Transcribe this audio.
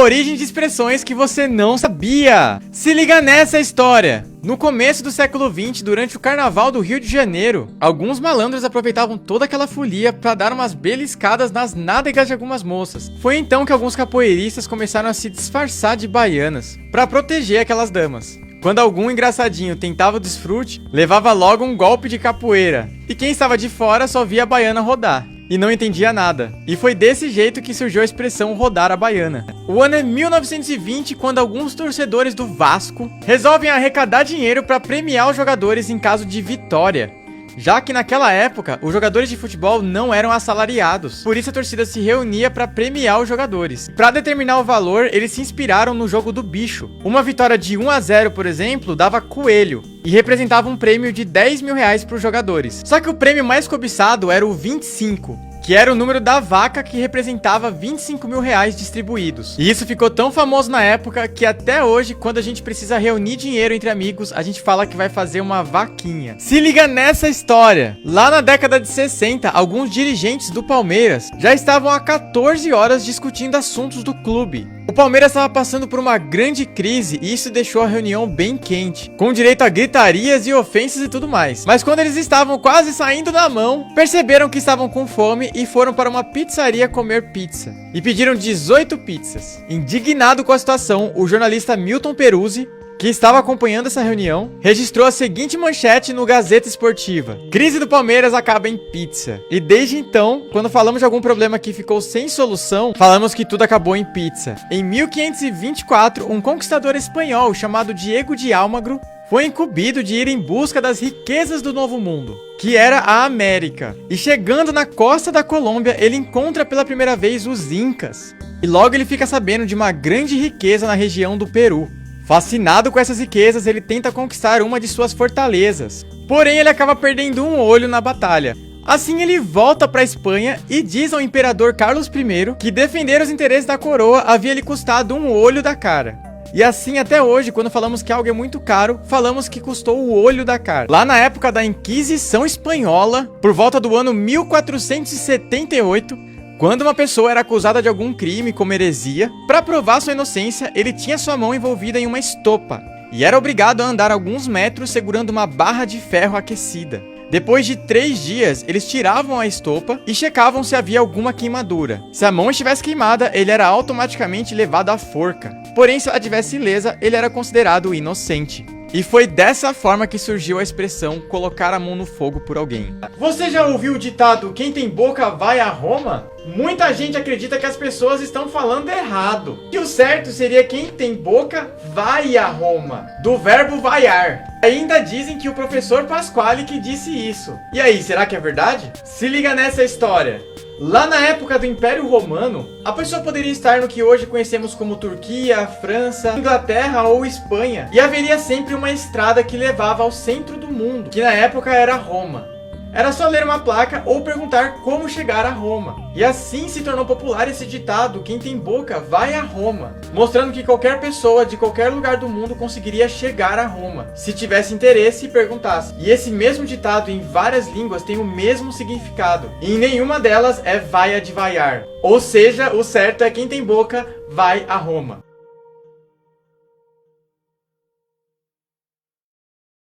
Origem de expressões que você não sabia. Se liga nessa história. No começo do século XX, durante o Carnaval do Rio de Janeiro, alguns malandros aproveitavam toda aquela folia para dar umas beliscadas nas nádegas de algumas moças. Foi então que alguns capoeiristas começaram a se disfarçar de baianas para proteger aquelas damas. Quando algum engraçadinho tentava o desfrute, levava logo um golpe de capoeira, e quem estava de fora só via a baiana rodar e não entendia nada. E foi desse jeito que surgiu a expressão rodar a baiana. O ano é 1920, quando alguns torcedores do Vasco resolvem arrecadar dinheiro para premiar os jogadores em caso de vitória, já que naquela época os jogadores de futebol não eram assalariados. Por isso a torcida se reunia para premiar os jogadores. Para determinar o valor, eles se inspiraram no jogo do bicho. Uma vitória de 1-0, por exemplo, dava coelho e representava um prêmio de 10 mil reais para os jogadores. Só que o prêmio mais cobiçado era o 25, que era o número da vaca, que representava 25 mil reais distribuídos. E isso ficou tão famoso na época que até hoje, quando a gente precisa reunir dinheiro entre amigos, a gente fala que vai fazer uma vaquinha. Se liga nessa história. Lá na década de 60, alguns dirigentes do Palmeiras já estavam há 14 horas discutindo assuntos do clube. O Palmeiras estava passando por uma grande crise e isso deixou a reunião bem quente, com direito a gritarias e ofensas e tudo mais. Mas quando eles estavam quase saindo da mão, perceberam que estavam com fome e foram para uma pizzaria comer pizza. E pediram 18 pizzas. Indignado com a situação, o jornalista Milton Peruzzi, que estava acompanhando essa reunião, registrou a seguinte manchete no Gazeta Esportiva: crise do Palmeiras acaba em pizza. E desde então, quando falamos de algum problema que ficou sem solução, falamos que tudo acabou em pizza. Em 1524, um conquistador espanhol chamado Diego de Almagro foi incumbido de ir em busca das riquezas do Novo Mundo, que era a América. E chegando na costa da Colômbia, ele encontra pela primeira vez os Incas. E logo ele fica sabendo de uma grande riqueza na região do Peru. Fascinado com essas riquezas, ele tenta conquistar uma de suas fortalezas. Porém, ele acaba perdendo um olho na batalha. Assim, ele volta para a Espanha e diz ao imperador Carlos I que defender os interesses da coroa havia lhe custado um olho da cara. E assim até hoje, quando falamos que algo é muito caro, falamos que custou o olho da cara. Lá na época da Inquisição Espanhola, por volta do ano 1478, quando uma pessoa era acusada de algum crime como heresia, para provar sua inocência, ele tinha sua mão envolvida em uma estopa e era obrigado a andar alguns metros segurando uma barra de ferro aquecida. Depois de 3 dias, eles tiravam a estopa e checavam se havia alguma queimadura. Se a mão estivesse queimada, ele era automaticamente levado à forca. Porém, se ela estivesse ilesa, ele era considerado inocente. E foi dessa forma que surgiu a expressão colocar a mão no fogo por alguém. Você já ouviu o ditado quem tem boca vai a Roma? Muita gente acredita que as pessoas estão falando errado, que o certo seria quem tem boca vai a Roma, do verbo vaiar. Ainda dizem que o professor Pasquale que disse isso. E aí, será que é verdade? Se liga nessa história. Lá na época do Império Romano, a pessoa poderia estar no que hoje conhecemos como Turquia, França, Inglaterra ou Espanha, e haveria sempre uma estrada que levava ao centro do mundo, que na época era Roma. Era só ler uma placa ou perguntar como chegar a Roma. E assim se tornou popular esse ditado, quem tem boca vai a Roma, mostrando que qualquer pessoa de qualquer lugar do mundo conseguiria chegar a Roma, se tivesse interesse e perguntasse. E esse mesmo ditado em várias línguas tem o mesmo significado, e em nenhuma delas é vaia de vaiar. Ou seja, o certo é quem tem boca vai a Roma.